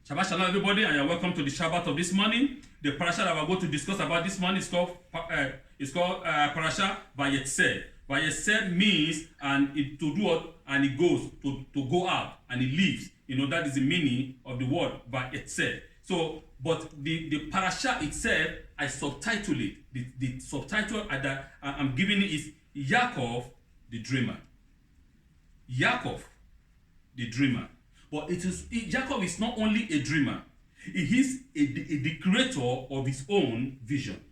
Shabbat Shalom, everybody, and you're welcome to the Shabbat of this morning. The parasha that we're going to discuss about this morning is called parasha Va-Yetze. Va-Yetze means to do what? And it goes to go out and it leaves. That is the meaning of the word Va-Yetze. So, but the parasha itself, I subtitle it. The subtitle that I'm giving it is Yaakov the dreamer. Yaakov the dreamer. But Yaakov is not only a dreamer, he is the creator of his own vision.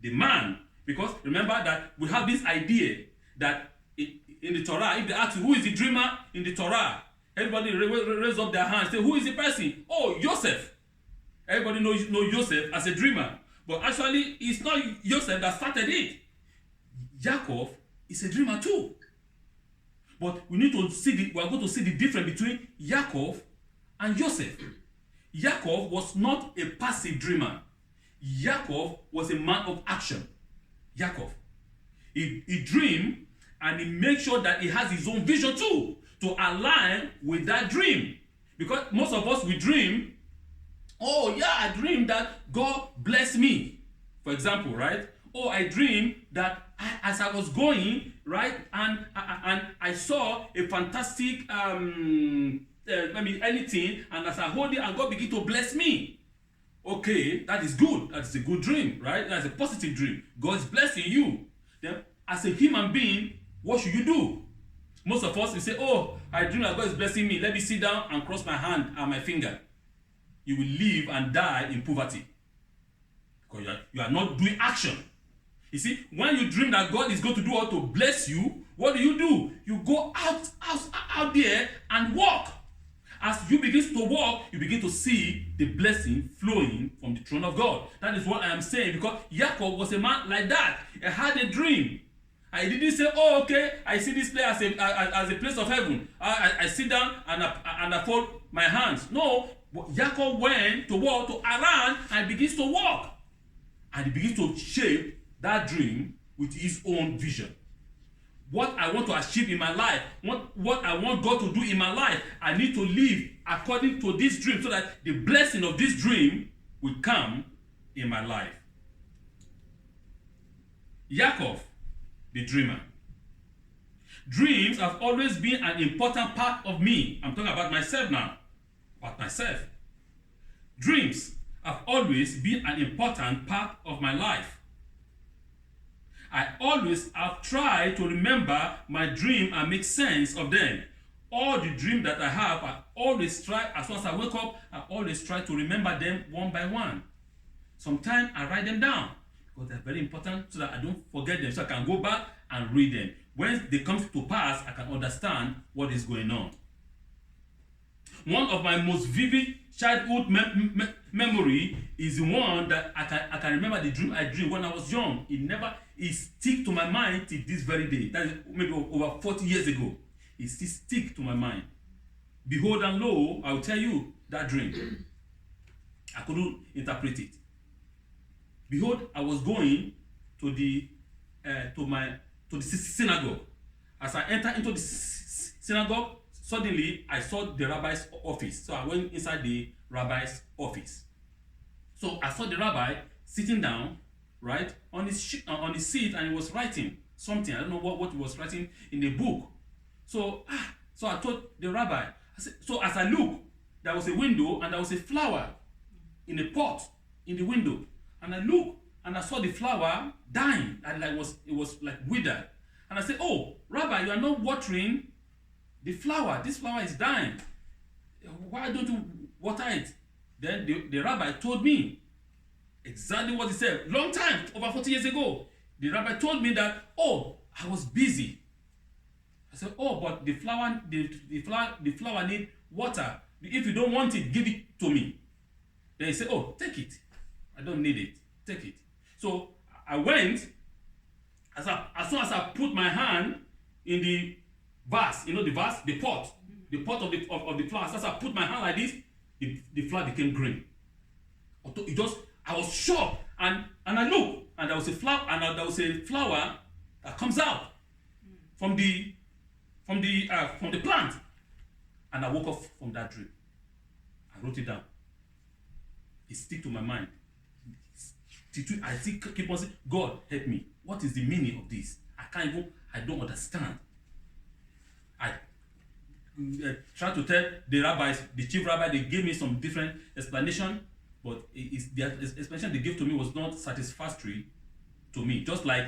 The man, because remember that we have this idea that in the Torah, if they ask you who is the dreamer in the Torah, everybody raise up their hands, say, who is the person? Oh, Joseph. Everybody knows Joseph as a dreamer. But actually, it's not Joseph that started it. Yaakov is a dreamer too. But we are going to see the difference between Yaakov and Joseph. Yaakov was not a passive dreamer. Yaakov was a man of action. Yaakov. He dreamed and he made sure that he has his own vision too, to align with that dream. Because most of us, we dream, oh yeah, I dreamed that God blessed me. For example, right? Oh, I dreamed that as I was going, right, and I saw a fantastic, anything, and as I hold it, and God began to bless me. Okay, that is good. That's a good dream, right? That's a positive dream. God is blessing you. Then, as a human being, what should you do? Most of us will say, oh, I dream that God is blessing me. Let me sit down and cross my hand and my finger. You will live and die in poverty. Because you are not doing action. You see, when you dream that God is going to do all to bless you, what do? You go out there and walk. As you begin to walk, you begin to see the blessing flowing from the throne of God. That is what I am saying, because Yaakov was a man like that. He had a dream. I didn't say, oh, okay, I see this place as a place of heaven. I sit down and I fold my hands. No, Yaakov went to walk to Aran and begins to walk. And he begins to shape that dream with his own vision. What I want to achieve in my life, what I want God to do in my life, I need to live according to this dream so that the blessing of this dream will come in my life. Yaakov, the dreamer. Dreams have always been an important part of me. I'm talking about myself now. About myself. Dreams have always been an important part of my life. I always have tried to remember my dream and make sense of them. All the dreams that I have, I always try, as soon as I wake up, I always try to remember them one by one. Sometimes I write them down because they're very important so that I don't forget them, so I can go back and read them. When they come to pass, I can understand what is going on. One of my most vivid childhood memory is the one that I can remember the dream I dreamed when I was young. It stick to my mind till this very day. That is maybe over 40 years ago. It still stick to my mind. Behold and lo, I will tell you that dream. I couldn't interpret it. Behold, I was going to the synagogue. As I entered into the synagogue, suddenly I saw the rabbi's office. So I went inside the rabbi's office. So I saw the rabbi sitting down, right, on his seat, and he was writing something. I don't know what he was writing in the book. So I told the rabbi, so as I looked, there was a window and there was a flower in a pot in the window. And I looked and I saw the flower dying, and it was like withered. And I said, oh, Rabbi, you are not watering the flower. This flower is dying. Why don't you water it? Then the rabbi told me exactly what he said. Long time, over 40 years ago. The rabbi told me that, oh, I was busy. I said, oh, but the flower need water. If you don't want it, give it to me. Then he said, oh, take it. I don't need it. Take it. So I went. As soon as I put my hand in the vase, the vase, the pot of the flower. As I put my hand like this, the flower became green. I was shocked, and I looked, and there was a flower, that comes out from the plant, and I woke up from that dream. I I wrote it down. It stick to my mind. I still keep on saying, God, help me. What is the meaning of this? I don't understand. I try to tell the rabbis, the chief rabbi, they gave me some different explanation, but the explanation they gave to me was not satisfactory to me. Just like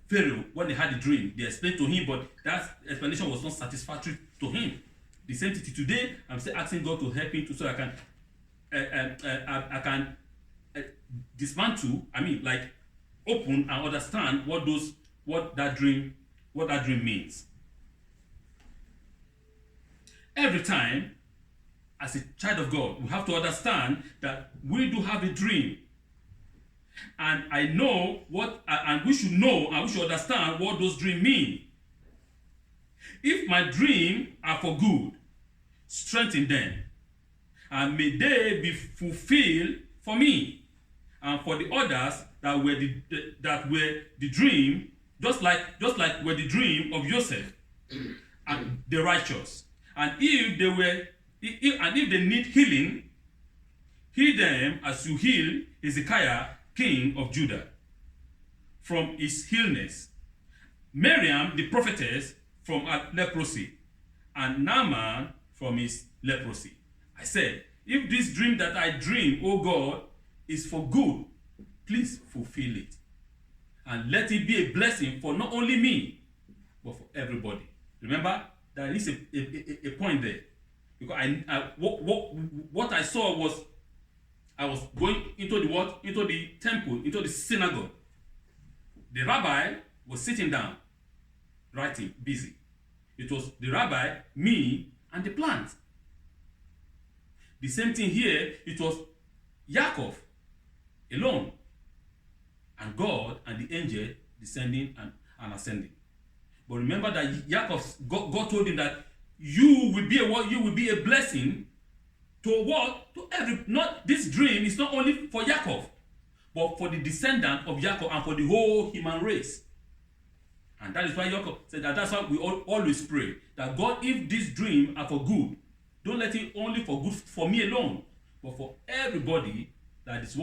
Pharaoh, when they had the dream, they explained to him, but that explanation was not satisfactory to him. The same thing today, I'm still asking God to help me so I can dismantle, open and understand what that dream means. Every time, as a child of God, we have to understand that we do have a dream. And I know and we should know and we should understand what those dreams mean. If my dreams are for good, strengthen them, and may they be fulfilled for me and for the others that were the dream, just like were the dream of Joseph and the righteous. And if they need healing, heal them as you heal Hezekiah, king of Judah, from his illness, Miriam, the prophetess, from her leprosy, and Naaman from his leprosy. I said, if this dream that I dream, O God, is for good, please fulfill it. And let it be a blessing for not only me, but for everybody. Remember, there is a point there. Because what I saw was, I was going into the temple, into the synagogue. The rabbi was sitting down, writing, busy. It was the rabbi, me, and the plant. The same thing here, it was Yaakov alone, and God and the angel descending and ascending. But remember that Yaakov, God told him that you will be a blessing to what? To every. Not this dream is not only for Yaakov, but for the descendant of Yaakov and for the whole human race. And that is why Yaakov said that's why we always pray that God, if this dream are for good, don't let it only for good for me alone, but for everybody that is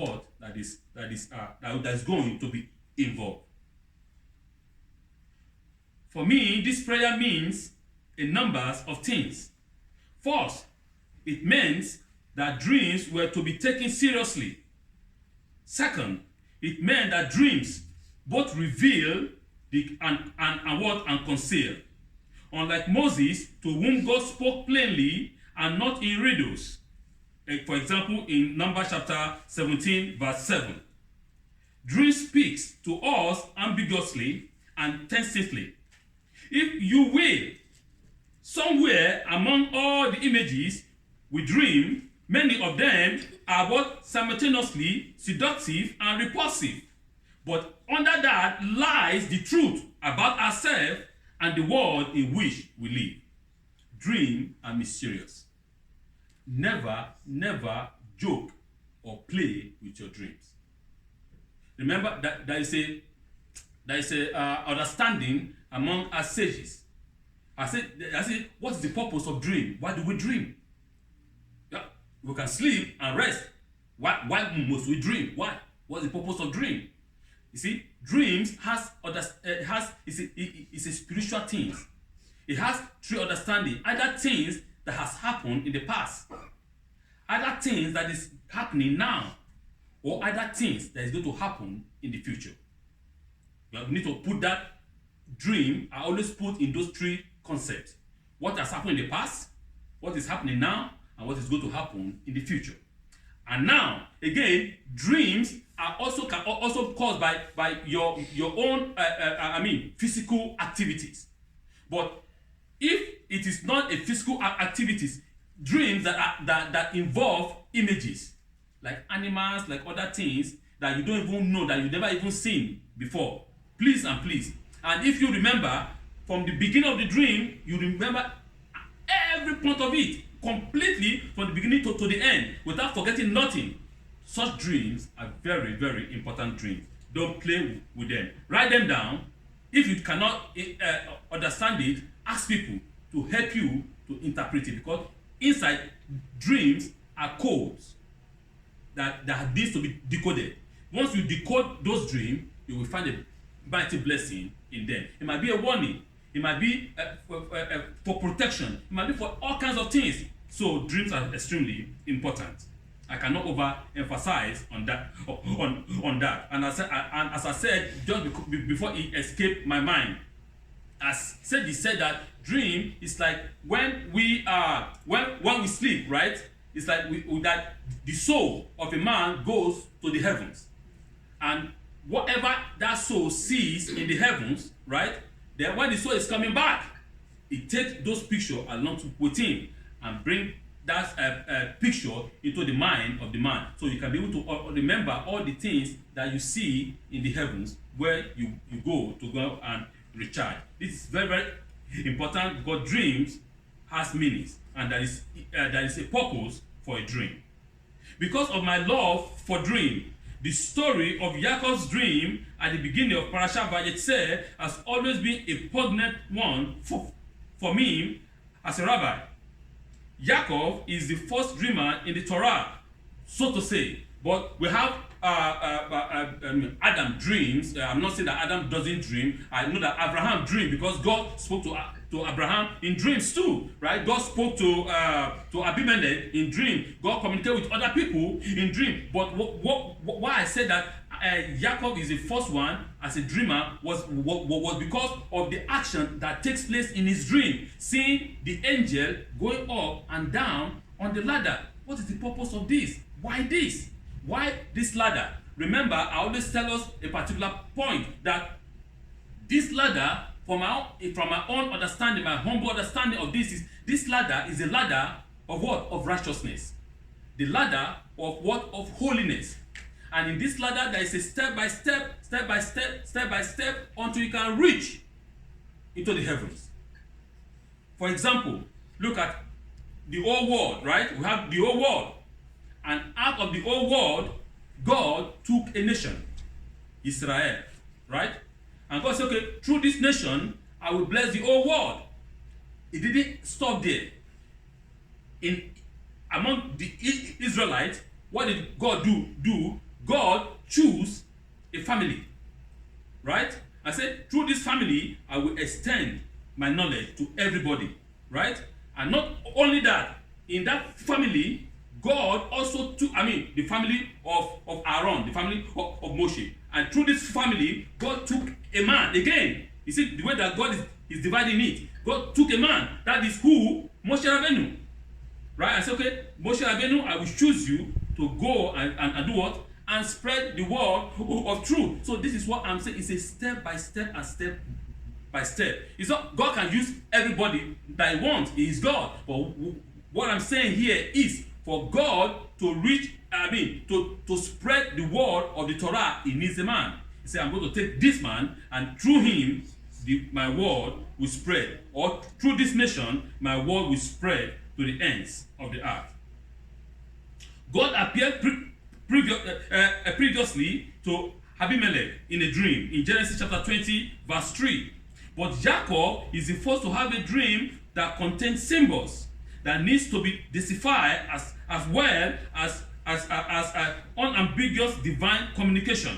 going to be involved. For me, this prayer means a number of things. First, it means that dreams were to be taken seriously. Second, it meant that dreams both reveal and conceal. Unlike Moses, to whom God spoke plainly and not in riddles. For example, in Numbers chapter 17, verse 7. Dream speaks to us ambiguously and tentatively. If you will, somewhere among all the images we dream, many of them are both simultaneously seductive and repulsive. But under that lies the truth about ourselves and the world in which we live. Dreams are mysterious. Never joke or play with your dreams. Remember that there is a understanding among us sages. I said, what is the purpose of dream? Why do we dream? Yeah, we can sleep and rest. Why must we dream? Why? What's the purpose of dream? You see, dreams is a spiritual thing. It has true understanding. Either things that has happened in the past, either things that is happening now, or other things that is going to happen in the future. We need to put that dream, I always put in those three concepts. What has happened in the past, what is happening now, and what is going to happen in the future. And now, again, dreams are also caused by your own physical activities. But if it is not a physical activities, dreams that involve images, like animals, like other things that you don't even know, that you never even seen before. Please and please. And if you remember, from the beginning of the dream, you remember every point of it, completely from the beginning to the end, without forgetting nothing. Such dreams are very, very important dreams. Don't play with them. Write them down. If you cannot understand it, ask people to help you to interpret it, because inside dreams are codes that needs to be decoded. Once you decode those dreams, you will find a mighty blessing in them. It might be a warning. It might be for protection. It might be for all kinds of things. So dreams are extremely important. I cannot overemphasize on that. And as I said just before it escaped my mind, as said, he said that dream is like when we sleep, right? It's like that the soul of a man goes to the heavens, and whatever that soul sees in the heavens, right? Then when the soul is coming back, it takes those pictures along with him and bring that picture into the mind of the man, so you can be able to remember all the things that you see in the heavens where you go and recharge. This is very, very important because dreams has meanings, and there is a purpose for a dream. Because of my love for dream, the story of Yaakov's dream at the beginning of Parshas Va-Yetze has always been a poignant one for me as a rabbi. Yaakov is the first dreamer in the Torah, so to say. But we have Adam dreams. I'm not saying that Adam doesn't dream. I know that Abraham dreamed because God spoke to Abraham in dreams too, right? God spoke to Abimelech in dream. God communicated with other people in dream. But why I said that Yaakov is the first one as a dreamer was because of the action that takes place in his dream, seeing the angel going up and down on the ladder. What is the purpose of this? Why this? Why this ladder? Remember, I always tell us a particular point that this ladder, from my own understanding, my humble understanding of this ladder is a ladder of what? Of righteousness. The ladder of what? Of holiness. And in this ladder, there is a step by step until you can reach into the heavens. For example, look at the old world, right? We have the old world. And out of the old world, God took a nation, Israel, right? And God said, okay, through this nation, I will bless the whole world. It didn't stop there. Among the Israelites, what did God do? God chose a family, right? I said, through this family, I will extend my knowledge to everybody, right? And not only that, in that family, God also took, the family of Aaron, the family of Moshe. And through this family, God took a man. Again, you see the way that God is dividing it. God took a man. That is who? Moshe Rabbeinu. Right? I said, okay, Moshe Rabbeinu, I will choose you to go and do what? And spread the word of truth. So this is what I'm saying. It's a step by step and step by step. It's not, God can use everybody that he wants. He is God. But what I'm saying here is, for God to reach, to spread the word of the Torah, he needs a man. He said, I'm going to take this man, and through him, my word will spread. Or through this nation, my word will spread to the ends of the earth. God appeared previously to Abimelech in a dream in Genesis chapter 20, verse 3. But Yaakov is the first to have a dream that contains symbols that needs to be deciphered as well as unambiguous divine communication.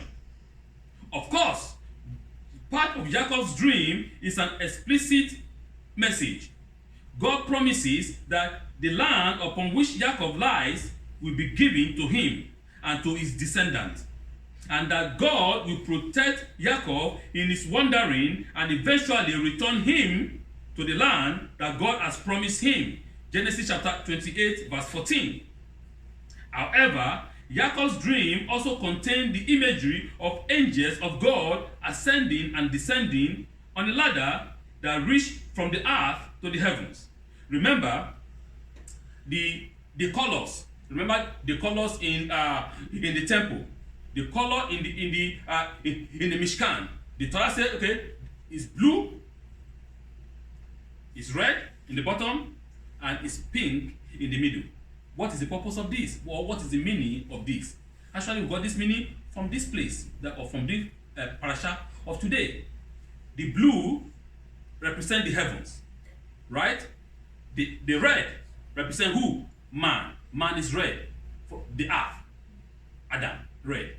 Of course, part of Yaakov's dream is an explicit message. God promises that the land upon which Yaakov lies will be given to him and to his descendants, and that God will protect Yaakov in his wandering and eventually return him to the land that God has promised him. Genesis chapter 28, verse 14. However, Yaakov's dream also contained the imagery of angels of God ascending and descending on a ladder that reached from the earth to the heavens. Remember the colors. Remember the colors in the temple. The color in the Mishkan. The Torah said, okay, it's blue, it's red in the bottom, and it's pink in the middle. What is the purpose of this? Or what is the meaning of this? Actually, we got this meaning from this place, or from this parasha of today. The blue represent the heavens, right? The red represent who? Man. Man is red. For the earth, Adam, red.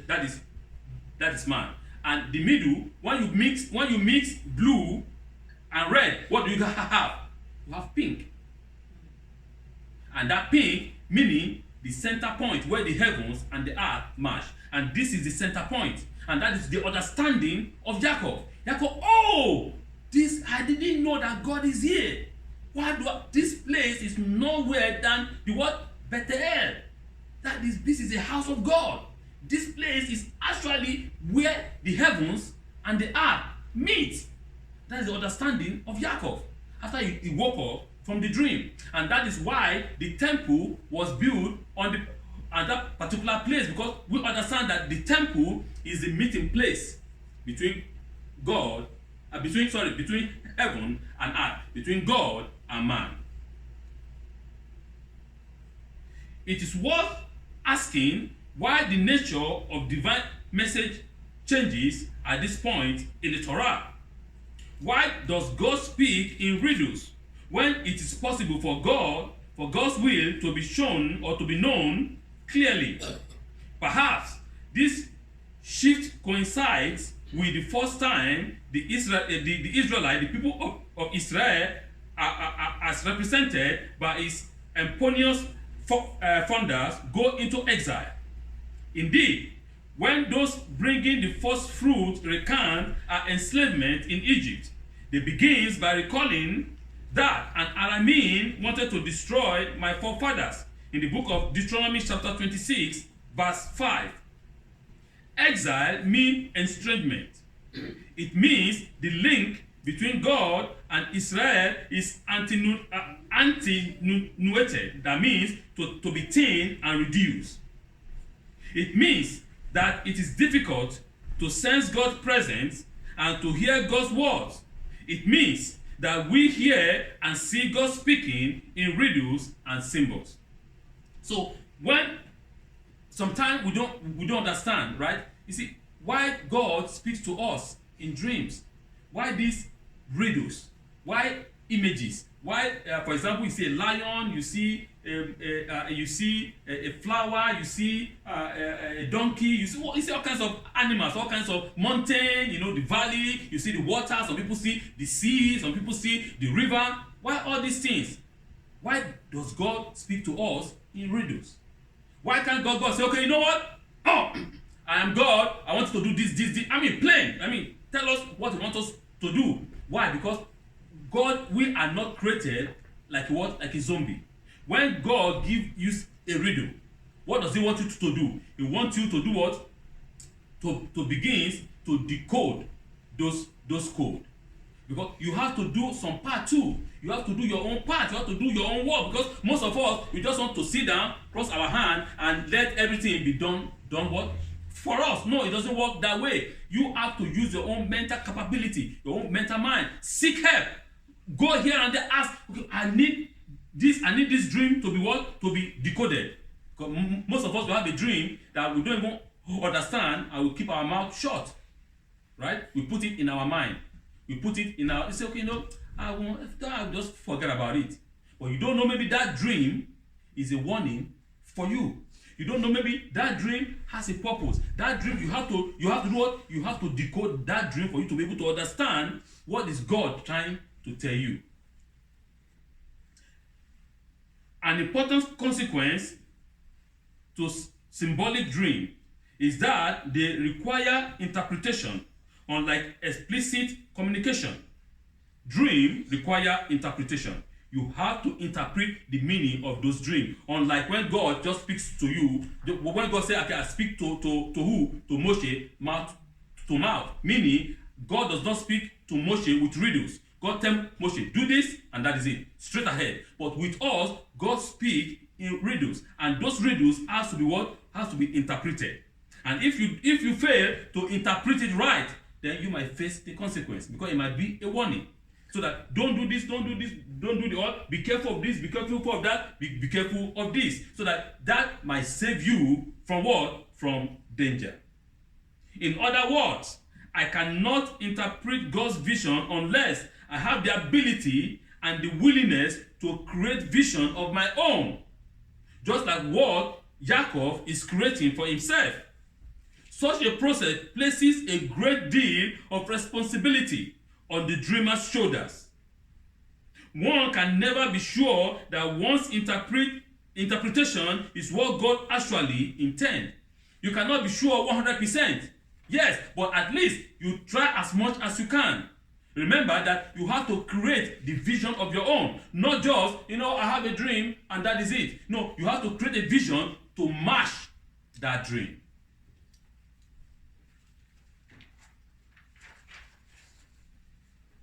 That is man. And the middle, when you mix blue and red, what do you have? You have pink. And that pink meaning the center point where the heavens and the earth match. And this is the center point. And that is the understanding of Yaakov. Yaakov, I didn't know that God is here. This place is nowhere than the what? Bethel. This is the house of God. This place is actually where the heavens and the earth meet. That is the understanding of Yaakov after he woke up from the dream. And that is why the temple was built on that particular place, because we understand that the temple is the meeting place between between heaven and earth, between God and man. It is worth asking why the nature of divine message changes at this point in the Torah. Why does God speak in riddles when it is possible for God's will to be shown or to be known clearly? Perhaps this shift coincides with the first time the people of Israel as represented by its eponymous founders go into exile. Indeed, when those bringing the first fruit recount our enslavement in Egypt, they begins by recalling that an Aramean wanted to destroy my forefathers in the book of Deuteronomy chapter 26 verse 5. Exile means estrangement. It means the link between God and Israel is attenuated. That means to be thinned and reduced. It means that it is difficult to sense God's presence and to hear God's words. It means that we hear and see God speaking in riddles and symbols. So when sometimes we don't understand, right? You see, why God speaks to us in dreams? Why these riddles? Why images? Why, for example, you see a lion, you see a flower, you see a donkey, you see all kinds of animals, all kinds of mountain, the valley, you see the water, some people see the sea, some people see the river. Why all these things? Why does God speak to us in riddles? Why can't God say, okay, you know what? I am God, I want you to do this. Plain. Tell us what you want us to do. Why? Because God, we are not created like what? Like a zombie. When God gives you a riddle, what does he want you to do? He wants you to do what? To begin to decode those code. Because you have to do some part too. You have to do your own part. You have to do your own work. Because most of us, we just want to sit down, cross our hand, and let everything be done what? For us. No, it doesn't work that way. You have to use your own mental capability, your own mental mind. Seek help. Go here and there, ask, okay, I need this dream to be what? To be decoded. Because most of us will have a dream that we don't even understand, and we keep our mouth shut. Right? We put it in our mind. We put it in our, you say, okay, I'll just forget about it. But you don't know, maybe that dream is a warning for you. You don't know, maybe that dream has a purpose. That dream, you have to do what? You have to decode that dream for you to be able to understand what is God trying to tell you. An important consequence to symbolic dream is that they require interpretation, unlike explicit communication. Dream require interpretation. You have to interpret the meaning of those dreams. Unlike when God just speaks to you, when God says, okay, I speak to who? To Moshe, mouth to mouth. Meaning, God does not speak to Moshe with riddles. God tells Moshe, do this, and that is it. Straight ahead. But with us, God speaks in riddles. And those riddles has to be what? Has to be interpreted. And if you fail to interpret it right, then you might face the consequence, because it might be a warning. So that don't do this, don't do the other, be careful of this, be careful of that, be careful of this. So that might save you from what? From danger. In other words, I cannot interpret God's vision unless I have the ability and the willingness to create vision of my own, just like what Yaakov is creating for himself. Such a process places a great deal of responsibility on the dreamer's shoulders. One can never be sure that one's interpretation is what God actually intends. You cannot be sure 100%. Yes, but at least you try as much as you can. Remember that you have to create the vision of your own. Not just, I have a dream and that is it. No, you have to create a vision to match that dream.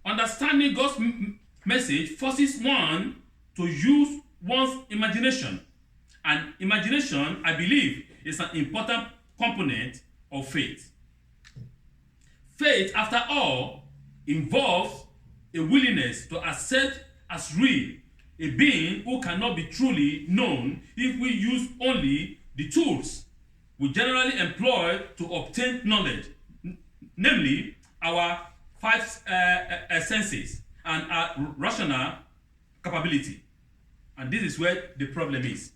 Understanding God's message forces one to use one's imagination. And imagination, I believe, is an important component of faith. Faith, after all, involves a willingness to accept as real a being who cannot be truly known if we use only the tools we generally employ to obtain knowledge, namely our five senses and our rational capability. And this is where the problem is.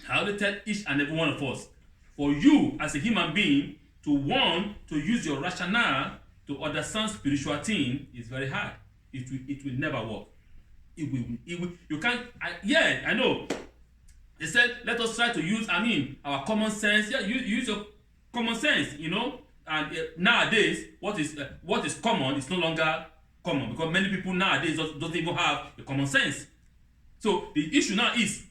I will tell each and every one of us, for you as a human being to want to use your rationale to understand spiritual things is very hard. It will never work. It will. You can't. I know. They said, let us try to use, our common sense. Yeah, use your common sense, And nowadays, what is common is no longer common, because many people nowadays don't even have a common sense. So the issue now is,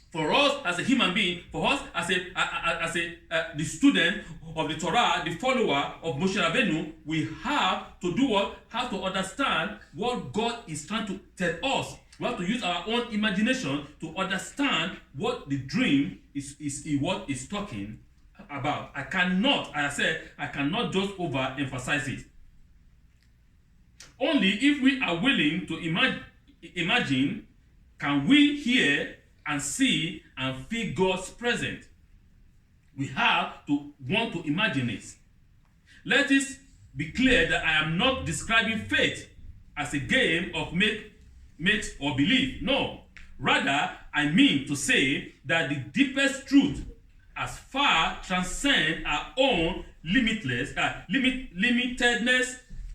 for us as a human being, for us as the student of the Torah, the follower of Moshe Rabbeinu, we have to do what? Have to understand what God is trying to tell us. We have to use our own imagination to understand what the dream is what is talking about. I cannot just overemphasize it. Only if we are willing to imagine can we hear and see and feel God's presence. We have to want to imagine it. Let it be clear that I am not describing faith as a game of make or believe. No. Rather, I mean to say that the deepest truth as far transcends our own limitedness,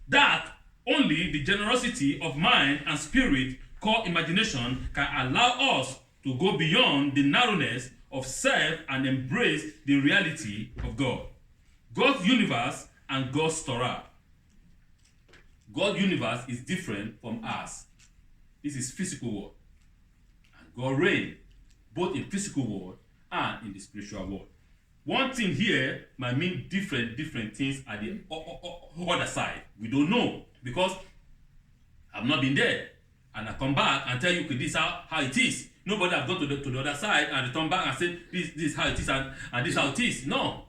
that only the generosity of mind and spirit called imagination can allow us to go beyond the narrowness of self and embrace the reality of God. God's universe and God's Torah. God's universe is different from us. This is physical world. And God reigns both in physical world and in the spiritual world. One thing here might mean different things at the other side. We don't know, because I've not been there. And I come back and tell you, okay, this is how it is. Nobody has gone to the other side and return back and say, this is how it is and this is how it is. No.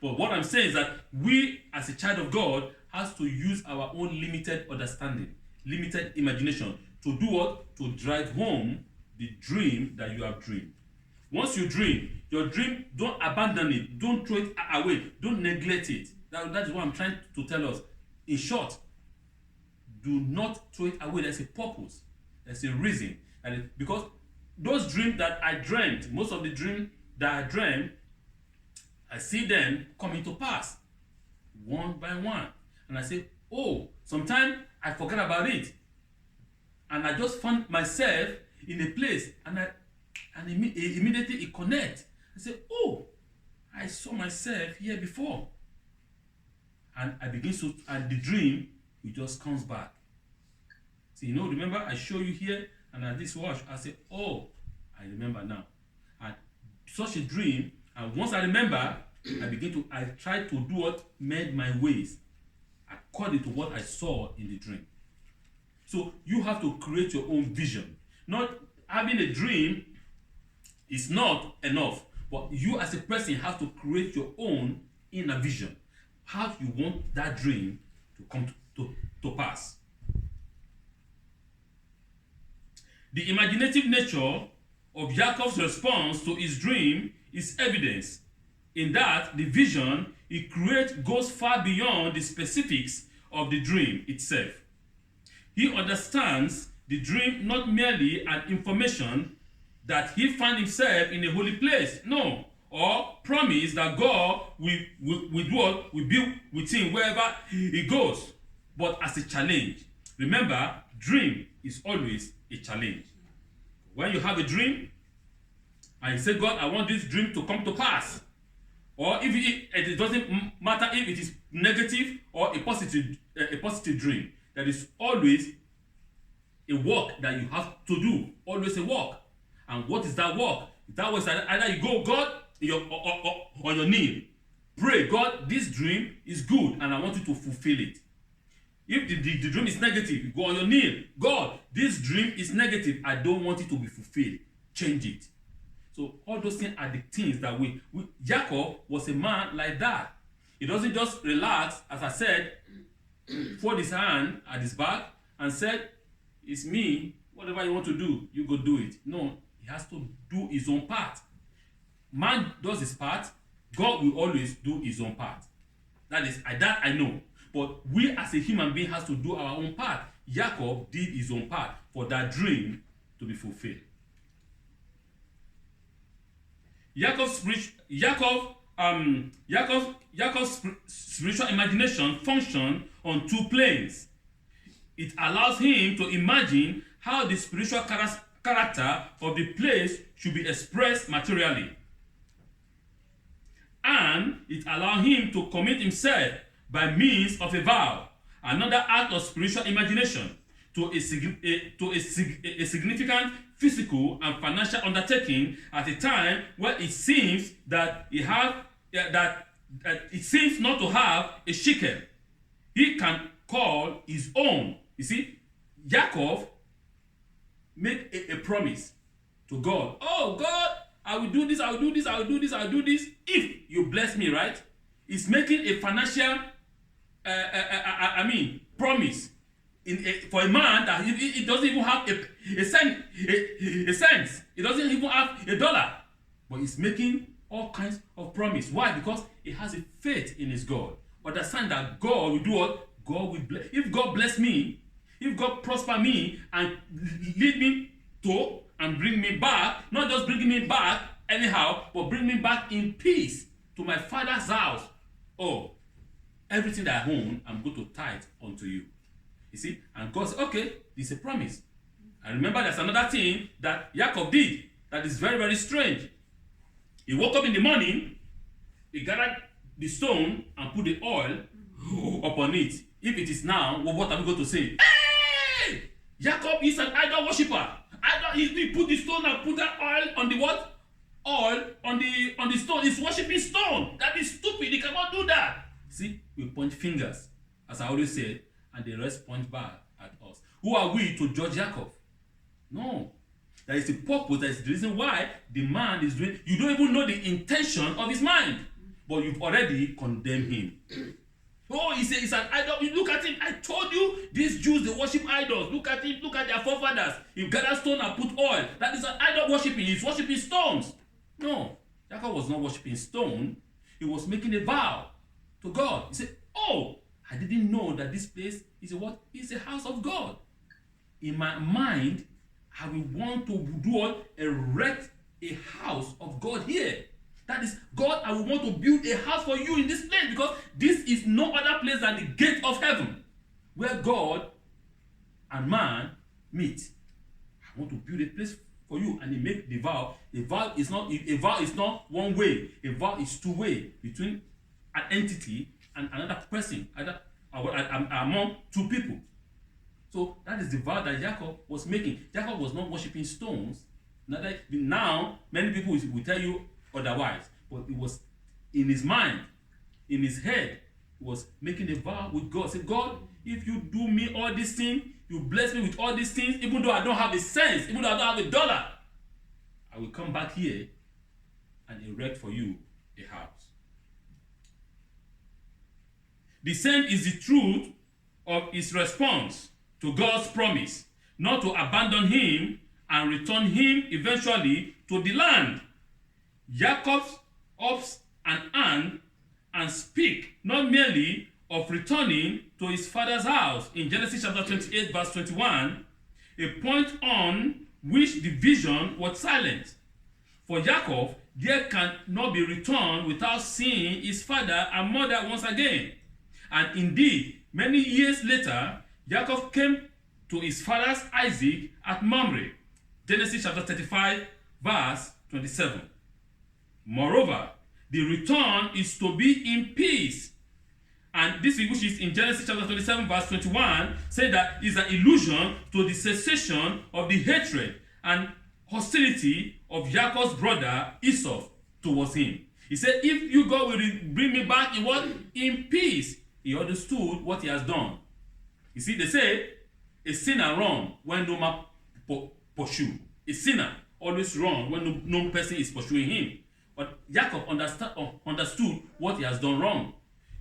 But what I'm saying is that we, as a child of God, has to use our own limited understanding, limited imagination, to do what? To drive home the dream that you have dreamed. Once you dream, your dream, don't abandon it. Don't throw it away. Don't neglect it. That is what I'm trying to tell us. In short, do not throw it away. There's a purpose. There's a reason. Because those dreams that I dreamt, most of the dreams that I dreamt, I see them coming to pass one by one. And I say, oh, sometimes I forget about it. And I just found myself in a place, and immediately it connects. I say, oh, I saw myself here before. And and the dream, it just comes back. So, remember I show you here, and at this watch, I say, oh, I remember now. And such a dream, and once I remember, I try to do what made my ways according to what I saw in the dream. So you have to create your own vision. Not having a dream is not enough, but you as a person have to create your own inner vision. How you want that dream to come to pass. The imaginative nature of Yaakov's response to his dream is evidence in that the vision he creates goes far beyond the specifics of the dream itself. He understands the dream not merely an information that he found himself in a holy place, no, or promise that God will be with him wherever he goes, but as a challenge. Remember, dream is always a challenge. When you have a dream and you say, God, I want this dream to come to pass, or if it doesn't matter if it is negative or a positive dream, there is always a work that you have to do, always a work. And what is that work? That was either you go, God, on your knee, pray, God, this dream is good and I want you to fulfill it. If the dream is negative, you go on your knee, God, this dream is negative, I don't want it to be fulfilled, change it. So all those things are the things that Yaakov was a man like that. He doesn't just relax, as I said, fold his hand at his back and said, it's me, whatever you want to do, you go do it. No, he has to do his own part. Man does his part, God will always do his own part. That I know. But we as a human being has to do our own part. Yaakov did his own part for that dream to be fulfilled. Yaakov's spiritual imagination functions on two planes. It allows him to imagine how the spiritual character of the place should be expressed materially. And it allows him to commit himself by means of a vow, another act of spiritual imagination, to a significant physical and financial undertaking at a time where it seems that it seems not to have a shekel he can call his own. You see, Yaakov made a promise to God. Oh God, I will do this, I will do this, I will do this, I will do this if you bless me, right? He's making a financial promise for a man that he doesn't even have a cent. He doesn't even have $1. But he's making all kinds of promise. Why? Because he has a faith in his God. Understand that God will do what? God will bless. If God bless me, if God prosper me and lead me to and bring me back, not just bringing me back anyhow, but bring me back in peace to my father's house. Oh, everything that I own, I'm going to tithe unto you. You see? And God said, okay, this is a promise. And remember, there's another thing that Yaakov did that is very, very strange. He woke up in the morning, he gathered the stone and put the oil upon it. If it is now, well, what are we going to say? Hey! Yaakov is an idol worshiper. He put the stone and put that oil on the what? Oil on the stone. He's worshiping stone. That is stupid. He cannot do that. See, we point fingers, as I always said, and the rest point back at us. Who are we to judge Yaakov? No. There is a purpose, there is the reason why the man is doing. You don't even know the intention of his mind, but you've already condemned him. Oh, he's an idol. You look at him. I told you, these Jews, they worship idols. Look at him. Look at their forefathers. He gathered stone and put oil. That is an idol worshiping. He's worshiping stones. No, Yaakov was not worshiping stone. He was making a vow to God. He said, oh, I didn't know that this place is what? It's a house of God. In my mind, I will want to do what? Erect a house of God here. That is, God, I will want to build a house for you in this place, because this is no other place than the gate of heaven, where God and man meet. I want to build a place for you. And he make the vow. A vow is not one way. A vow is two way, between an entity and another person, among two people. So that is the vow that Yaakov was making. Yaakov was not worshiping stones. Now, many people will tell you otherwise, but it was in his mind, in his head. He was making a vow with God. Say, God, if you do me all these things, you bless me with all these things, even though I don't have a cent, even though I don't have $1, I will come back here and erect for you a house. The same is the truth of his response to God's promise, not to abandon him and return him eventually to the land. Yaakov ups an hand and speak not merely of returning to his father's house in Genesis chapter 28 verse 21. a point on which the vision was silent. For Yaakov, there cannot be returned without seeing his father and mother once again. And indeed, many years later, Yaakov came to his father's Isaac at Mamre. Genesis chapter 35, verse 27. Moreover, the return is to be in peace. And this, which is in Genesis chapter 27, verse 21, say that is an illusion to the cessation of the hatred and hostility of Yaakov's brother Esau towards him. He said, if you God will bring me back in what? In peace. He understood what he has done. You see, they say, a sinner run when no man pursue. A sinner always run when no person is pursuing him. But Yaakov understood what he has done wrong.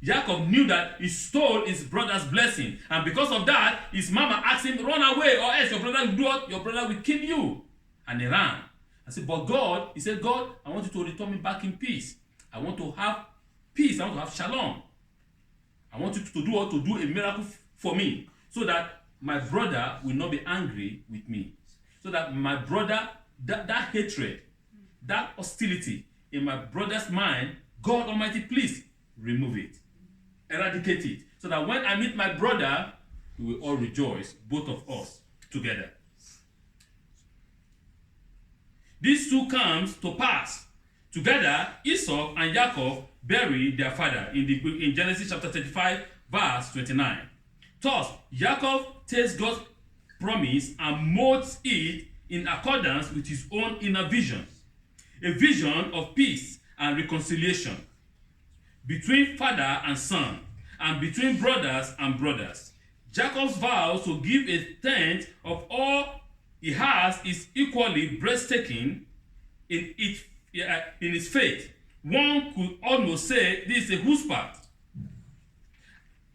Yaakov knew that he stole his brother's blessing. And because of that, his mama asked him, run away, or else your brother will do what? Your brother will kill you. And he ran. I said, but God, he said, God, I want you to return me back in peace. I want to have peace. I want to have shalom. I want you to do what? To do a miracle for me. So that my brother will not be angry with me. So that my brother, that hatred, that hostility in my brother's mind, God Almighty, please remove it. Eradicate it. So that when I meet my brother, we will all rejoice, both of us together. These two comes to pass. Together, Esau and Yaakov buried their father in Genesis chapter 35, verse 29. Thus, Yaakov takes God's promise and molds it in accordance with his own inner vision. A vision of peace and reconciliation between father and son, and between brothers and brothers. Jacob's vow to give a tenth of all he has is equally breathtaking in his faith. One could almost say this is a chutzpah.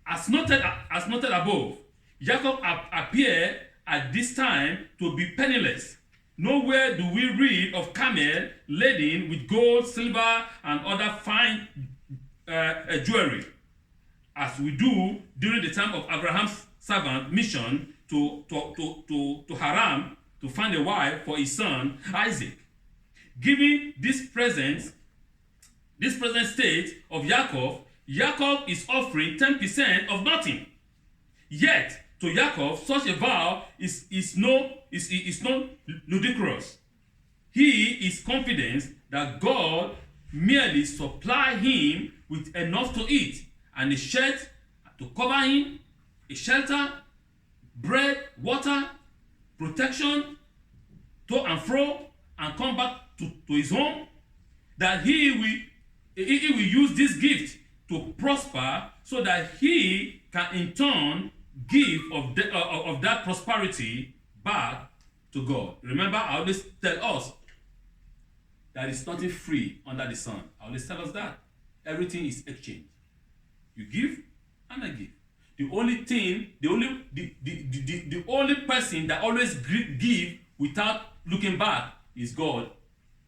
As noted above, Jacob appeared at this time to be penniless. Nowhere do we read of camel laden with gold, silver, and other fine jewelry, as we do during the time of Abraham's servant mission to Haran to find a wife for his son Isaac. Given this present state of Yaakov is offering 10% of nothing. Yet to Yaakov, such a vow is not ludicrous. He is confident that God merely supply him with enough to eat and a shirt to cover him, a shelter, bread, water, protection, to and fro, and come back to his home, that he will use this gift to prosper so that he can in turn give of that prosperity back to God. Remember, I always tell us that it's nothing free under the sun. I always tell us that. Everything is exchange. You give and I give. The only person that always give without looking back is God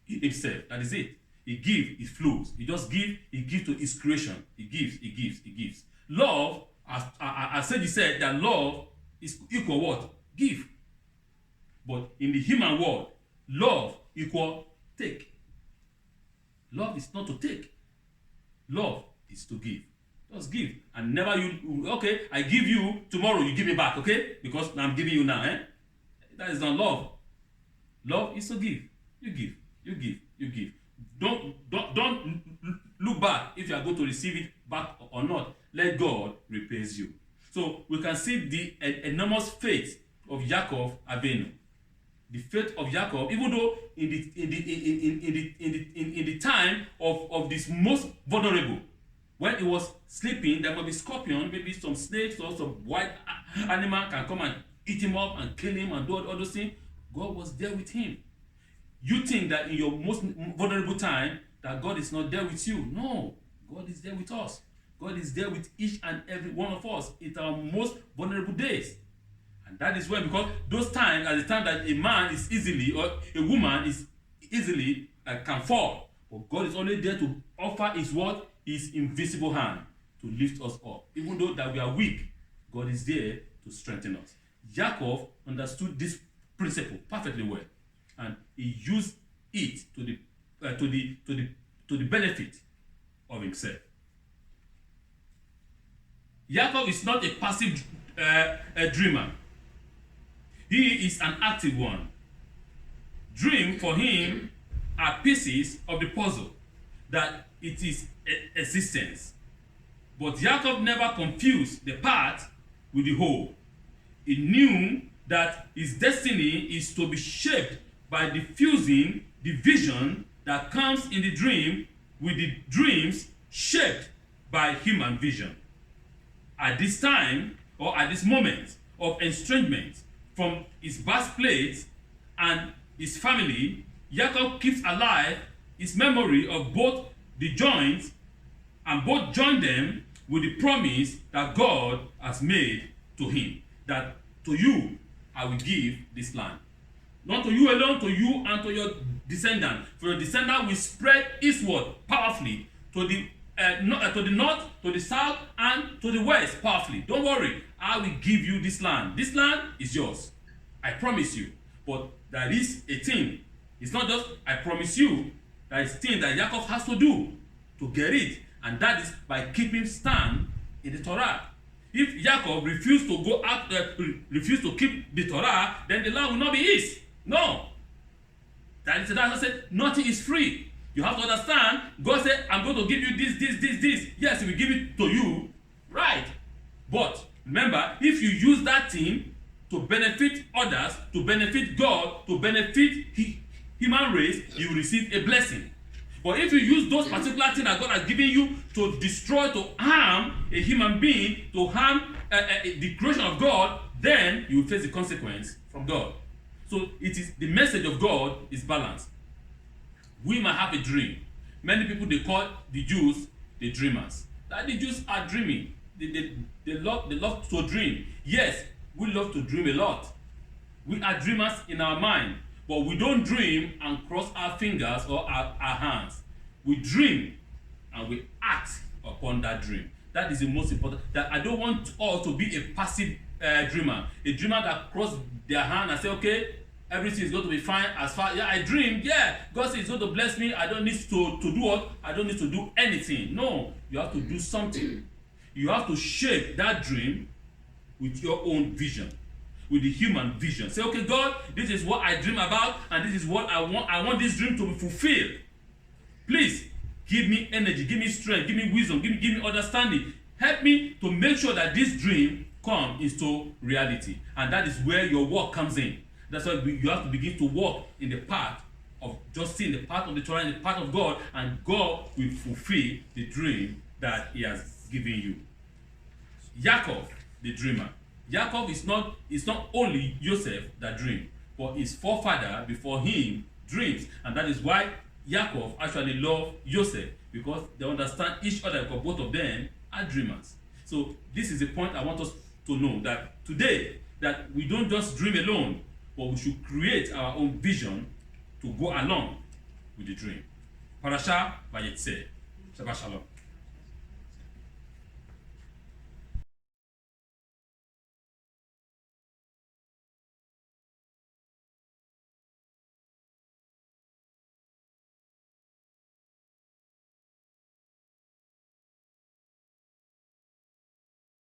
himself. That is it. He gives, he flows. He just gives, he gives to his creation. He gives. Love, as he said that love is equal what? Give. But in the human world, love equal take. Love is not to take. Love is to give. Just give. And never okay, I give you, tomorrow you give me back, okay? Because I'm giving you now, eh? That is not love. Love is to give. You give. Don't look back if you are going to receive it back or not. Let God repays you. So we can see the enormous faith of Yaakov Avinu. The faith of Yaakov, even though in the time of this most vulnerable, when he was sleeping, there might be scorpion, maybe some snakes or some wild animal can come and eat him up and kill him and do all those things. God was there with him. You think that in your most vulnerable time that God is not there with you. No, God is there with us. God is there with each and every one of us in our most vulnerable days. And that is when, because those times are the time that a man is easily, or a woman is easily can fall. But God is only there to offer his word, his invisible hand to lift us up. Even though that we are weak, God is there to strengthen us. Yaakov understood this principle perfectly well, and he used it to the benefit of himself. Yaakov is not a passive dreamer. He is an active one. Dream for him are pieces of the puzzle that it is existence. But Yaakov never confused the part with the whole. He knew that his destiny is to be shaped by diffusing the vision that comes in the dream with the dreams shaped by human vision. At this time, or at this moment of estrangement from his birthplace and his family, Yaakov keeps alive his memory of both the joints and both join them with the promise that God has made to him, that to you I will give this land. Not to you alone, to you and to your descendant. For your descendant will spread eastward powerfully to the north, to the south, and to the west powerfully. Don't worry, I will give you this land. This land is yours. I promise you. But there is a thing. It's not just I promise you. There is a thing that Yaakov has to do to get it. And that is by keeping stand in the Torah. If Yaakov refused to go out, refused to keep the Torah, then the land will not be his. No. That is I said, nothing is free. You have to understand, God said, I'm going to give you this. Yes, he will give it to you. Right. But remember, if you use that thing to benefit others, to benefit God, to benefit human race, you will receive a blessing. But if you use those particular things that God has given you to destroy, to harm a human being, to harm the creation of God, then you will face the consequence from God. So it is the message of God is balanced. We might have a dream. Many people, they call the Jews the dreamers. That the Jews are dreaming. They love to dream. Yes, we love to dream a lot. We are dreamers in our mind. But we don't dream and cross our fingers or our hands. We dream and we act upon that dream. That is the most important. That I don't want all to be a passive dreamer. A dreamer that crosses their hand and say, okay, everything is going to be fine as far, yeah, I dreamed, yeah, God says he's going to bless me, I don't need to do what? I don't need to do anything. No, you have to do something. You have to shape that dream with your own vision, with the human vision. Say, okay, God, this is what I dream about, and this is what I want. I want this dream to be fulfilled. Please, give me energy, give me strength, give me wisdom, give me understanding. Help me to make sure that this dream comes into reality. And that is where your work comes in. That's why you have to begin to walk in the path of just seeing the path of the Torah and the path of God, and God will fulfill the dream that he has given you. Yaakov, the dreamer. Yaakov is not only Joseph that dreamed, but his forefather before him dreams. And that is why Yaakov actually loved Joseph, because they understand each other, because both of them are dreamers. So this is the point I want us to know, that today, that we don't just dream alone, but we should create our own vision to go along with the dream. Parshas Va-Yetze. Shabbat Shalom.